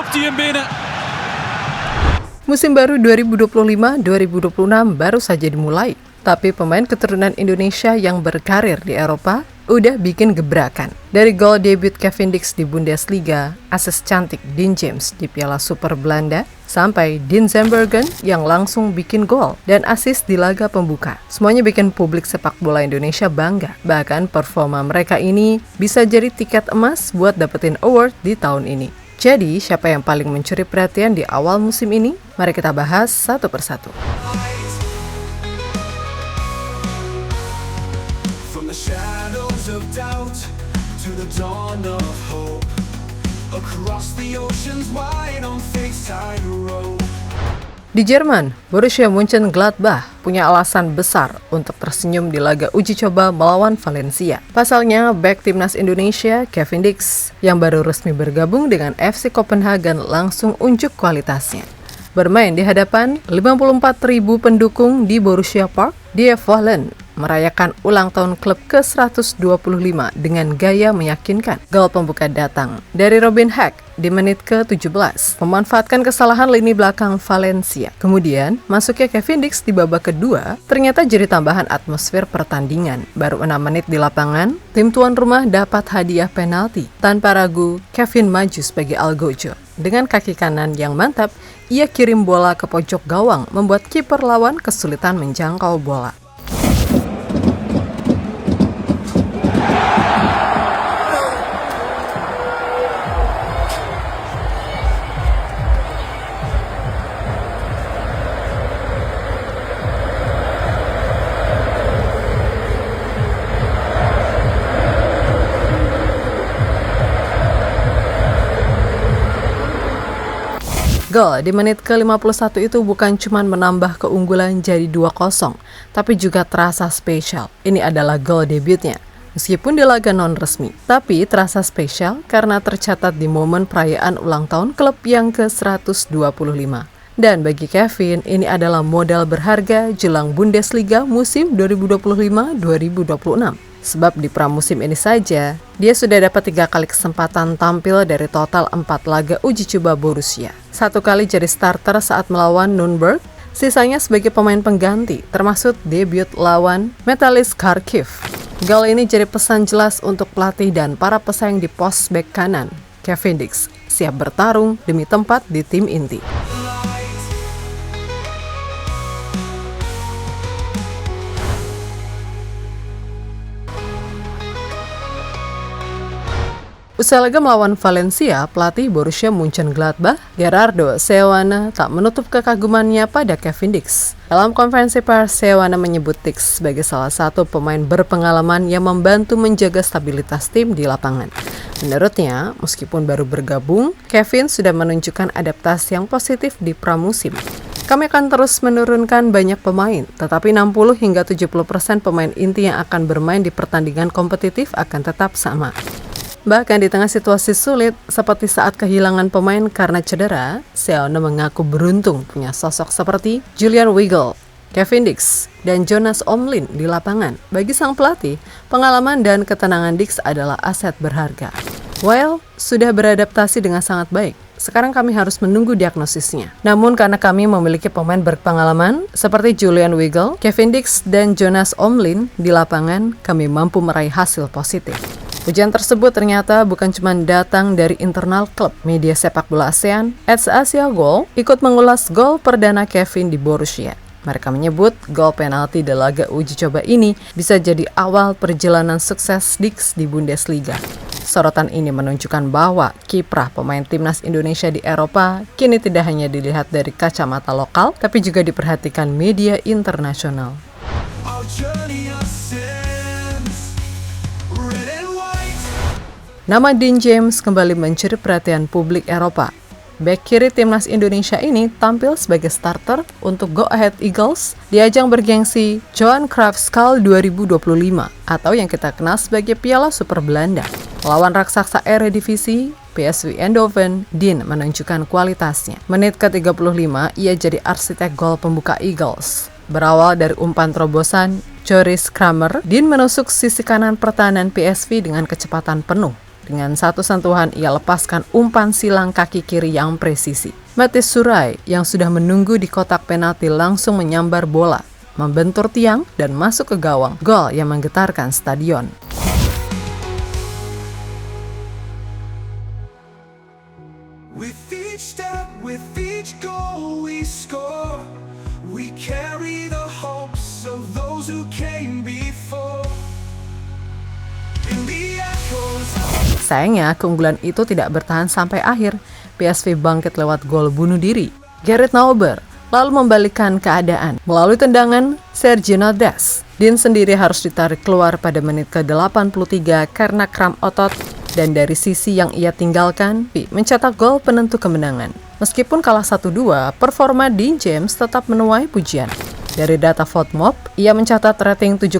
schopt hij hem binnen. Musim baru 2025-2026 baru saja dimulai, tapi pemain keturunan Indonesia yang berkarir di Eropa udah bikin gebrakan. Dari gol debut Cavendish di Bundesliga, asis cantik Dean James di Piala Super Belanda, sampai Dean Zandbergen yang langsung bikin gol dan asis di laga pembuka. Semuanya bikin publik sepak bola Indonesia bangga. Bahkan performa mereka ini bisa jadi tiket emas buat dapetin award di tahun ini. Jadi, siapa yang paling mencuri perhatian di awal musim ini? Mari kita bahas satu persatu. From the shadows of doubt to the dawn of hope, across the oceans wide on FaceTime road. Di Jerman, Borussia Mönchengladbach punya alasan besar untuk tersenyum di laga uji coba melawan Valencia. Pasalnya, bek timnas Indonesia, Cavendish, yang baru resmi bergabung dengan FC Copenhagen langsung unjuk kualitasnya. Bermain di hadapan 54.000 pendukung di Borussia Park, Die Vollen merayakan ulang tahun klub ke-125 dengan gaya meyakinkan. Gol pembuka datang dari Robin Hack di menit ke-17, memanfaatkan kesalahan lini belakang Valencia. Kemudian, masuknya Cavendish di babak kedua ternyata jadi tambahan atmosfer pertandingan. Baru 6 menit di lapangan, tim tuan rumah dapat hadiah penalti. Tanpa ragu, Kevin maju sebagai Algojo. Dengan kaki kanan yang mantap, ia kirim bola ke pojok gawang, membuat kiper lawan kesulitan menjangkau bola. Gol di menit ke-51 itu bukan cuma menambah keunggulan jadi 2-0, tapi juga terasa spesial. Ini adalah gol debutnya. Meskipun di laga non-resmi, tapi terasa spesial karena tercatat di momen perayaan ulang tahun klub yang ke-125. Dan bagi Kevin, ini adalah modal berharga jelang Bundesliga musim 2025-2026. Sebab di pramusim ini saja, dia sudah dapat 3 kali kesempatan tampil dari total 4 laga uji coba Borussia. 1 kali jadi starter saat melawan Nürnberg, sisanya sebagai pemain pengganti, termasuk debut lawan Metalist Kharkiv. Gol ini jadi pesan jelas untuk pelatih dan para pesaing di pos bek kanan. Cavendish siap bertarung demi tempat di tim inti. Usai laga melawan Valencia, pelatih Borussia Mönchengladbach, Gerardo Seoane, tak menutup kekagumannya pada Cavendish. Dalam konferensi pers, Seoane menyebut Tix sebagai salah satu pemain berpengalaman yang membantu menjaga stabilitas tim di lapangan. Menurutnya, meskipun baru bergabung, Kevin sudah menunjukkan adaptasi yang positif di pramusim. Kami akan terus menurunkan banyak pemain, tetapi 60 hingga 70% pemain inti yang akan bermain di pertandingan kompetitif akan tetap sama. Bahkan di tengah situasi sulit seperti saat kehilangan pemain karena cedera, Seoane mengaku beruntung punya sosok seperti Julian Weigl, Cavendish, dan Jonas Omlin di lapangan. Bagi sang pelatih, pengalaman dan ketenangan Dix adalah aset berharga. Well, sudah beradaptasi dengan sangat baik. Sekarang kami harus menunggu diagnosisnya. Namun karena kami memiliki pemain berpengalaman seperti Julian Weigl, Cavendish, dan Jonas Omlin di lapangan, kami mampu meraih hasil positif. Pujian tersebut ternyata bukan cuma datang dari internal klub. Media sepak bola ASEAN, @AsiaGoal, ikut mengulas gol perdana Kevin di Borussia. Mereka menyebut gol penalti di laga uji coba ini bisa jadi awal perjalanan sukses Dix di Bundesliga. Sorotan ini menunjukkan bahwa kiprah pemain timnas Indonesia di Eropa kini tidak hanya dilihat dari kacamata lokal, tapi juga diperhatikan media internasional. Nama Dean James kembali mencuri perhatian publik Eropa. Bek kiri timnas Indonesia ini tampil sebagai starter untuk Go Ahead Eagles di ajang bergengsi Johan Cruyff Cup 2025 atau yang kita kenal sebagai Piala Super Belanda. Lawan raksasa Eredivisie, PSV Eindhoven, Dean menunjukkan kualitasnya. Menit ke-35, ia jadi arsitek gol pembuka Eagles. Berawal dari umpan terobosan Joris Kramer, Dean menusuk sisi kanan pertahanan PSV dengan kecepatan penuh. Dengan satu sentuhan, ia lepaskan umpan silang kaki kiri yang presisi. Matis Surai yang sudah menunggu di kotak penalti langsung menyambar bola, membentur tiang dan masuk ke gawang. Gol yang menggetarkan stadion. With each step, with each goal we score, we carry the hopes of those who came before. In the echoes. Sayangnya, keunggulan itu tidak bertahan sampai akhir. PSV bangkit lewat gol bunuh diri. Gerrit Nauber lalu membalikkan keadaan. Melalui tendangan Sergio Naldes, Dean sendiri harus ditarik keluar pada menit ke-83 karena kram otot. Dan dari sisi yang ia tinggalkan, mencetak gol penentu kemenangan. Meskipun kalah 1-2, performa Dean James tetap menuai pujian. Dari data FotMob, ia mencatat rating 7,6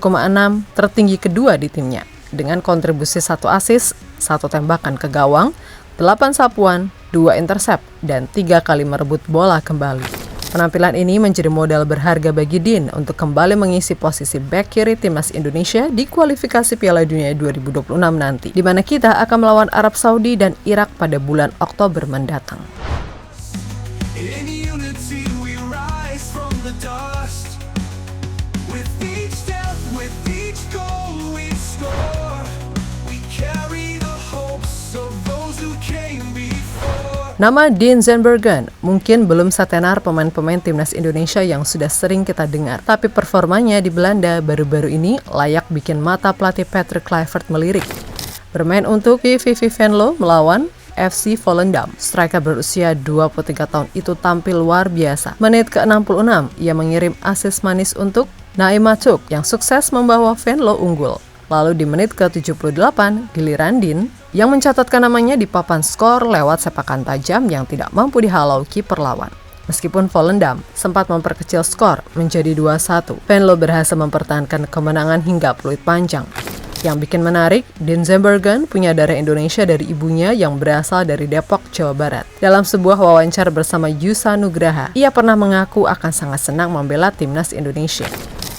tertinggi kedua di timnya. Dengan kontribusi 1 assist, 1 tembakan ke gawang, 8 sapuan, 2 intercept, dan 3 kali merebut bola kembali. Penampilan ini menjadi modal berharga bagi Dean untuk kembali mengisi posisi bek kiri timnas Indonesia di kualifikasi Piala Dunia 2026 nanti, di mana kita akan melawan Arab Saudi dan Irak pada bulan Oktober mendatang. In unity we rise from the dust. With each step, with each goal we score, we carry the hopes of those who came before. Nama Dean Zandbergen mungkin belum setenar pemain-pemain timnas Indonesia yang sudah sering kita dengar, tapi performanya di Belanda baru-baru ini layak bikin mata pelatih Patrick Kluivert melirik. Bermain untuk VVV Venlo melawan FC Volendam, striker berusia 23 tahun itu tampil luar biasa. Menit ke-66, ia mengirim assist manis untuk Naim Matuk yang sukses membawa Venlo unggul. Lalu di menit ke-78, giliran Dean yang mencatatkan namanya di papan skor lewat sepakan tajam yang tidak mampu dihalau kiper lawan. Meskipun Volendam sempat memperkecil skor menjadi 2-1, Venlo berhasil mempertahankan kemenangan hingga peluit panjang. Yang bikin menarik, Dean Zandbergen punya darah Indonesia dari ibunya yang berasal dari Depok, Jawa Barat. Dalam sebuah wawancara bersama Yusa Nugraha, ia pernah mengaku akan sangat senang membela timnas Indonesia.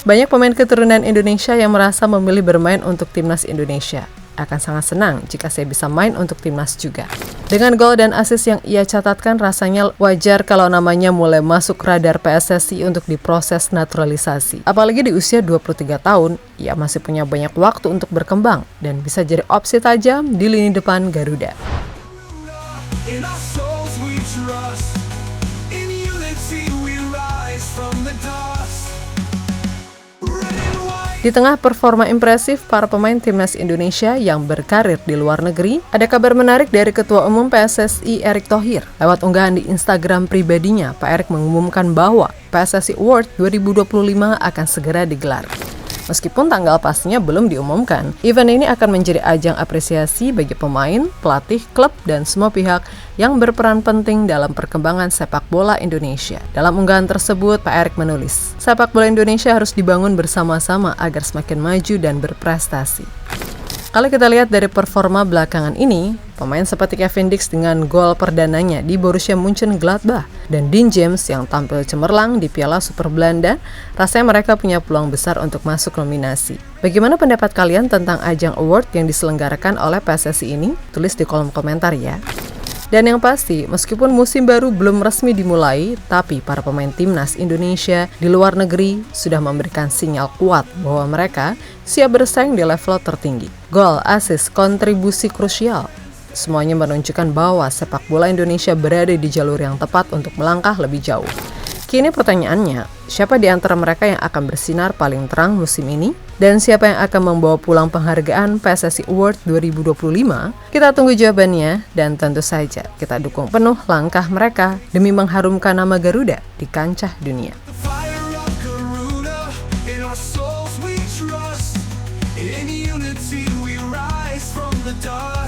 Banyak pemain keturunan Indonesia yang merasa memilih bermain untuk timnas Indonesia. Akan sangat senang jika saya bisa main untuk timnas juga. Dengan gol dan assist yang ia catatkan, rasanya wajar kalau namanya mulai masuk radar PSSI untuk diproses naturalisasi. Apalagi di usia 23 tahun, ia masih punya banyak waktu untuk berkembang dan bisa jadi opsi tajam di lini depan Garuda. In our souls we trust. In unity we rise from the dust. Red and white. Di tengah performa impresif para pemain timnas Indonesia yang berkarir di luar negeri, ada kabar menarik dari Ketua Umum PSSI Erick Thohir. Lewat unggahan di Instagram pribadinya, Pak Erick mengumumkan bahwa PSSI Award 2025 akan segera digelar. Meskipun tanggal pastinya belum diumumkan, event ini akan menjadi ajang apresiasi bagi pemain, pelatih, klub, dan semua pihak yang berperan penting dalam perkembangan sepak bola Indonesia. Dalam unggahan tersebut, Pak Erick menulis, sepak bola Indonesia harus dibangun bersama-sama agar semakin maju dan berprestasi. Kalau kita lihat dari performa belakangan ini, pemain seperti Kevin Dix dengan gol perdananya di Borussia Mönchengladbach dan Dean James yang tampil cemerlang di Piala Super Belanda, rasanya mereka punya peluang besar untuk masuk nominasi. Bagaimana pendapat kalian tentang ajang award yang diselenggarakan oleh PSSI ini? Tulis di kolom komentar ya. Dan yang pasti, meskipun musim baru belum resmi dimulai, tapi para pemain timnas Indonesia di luar negeri sudah memberikan sinyal kuat bahwa mereka siap bersaing di level tertinggi. Gol, assist, kontribusi krusial, semuanya menunjukkan bahwa sepak bola Indonesia berada di jalur yang tepat untuk melangkah lebih jauh. Kini pertanyaannya, siapa di antara mereka yang akan bersinar paling terang musim ini? Dan siapa yang akan membawa pulang penghargaan PSSI Award 2025? Kita tunggu jawabannya dan tentu saja kita dukung penuh langkah mereka demi mengharumkan nama Garuda di kancah dunia. The fire of Garuda. In our souls we trust. In unity we rise from the dark.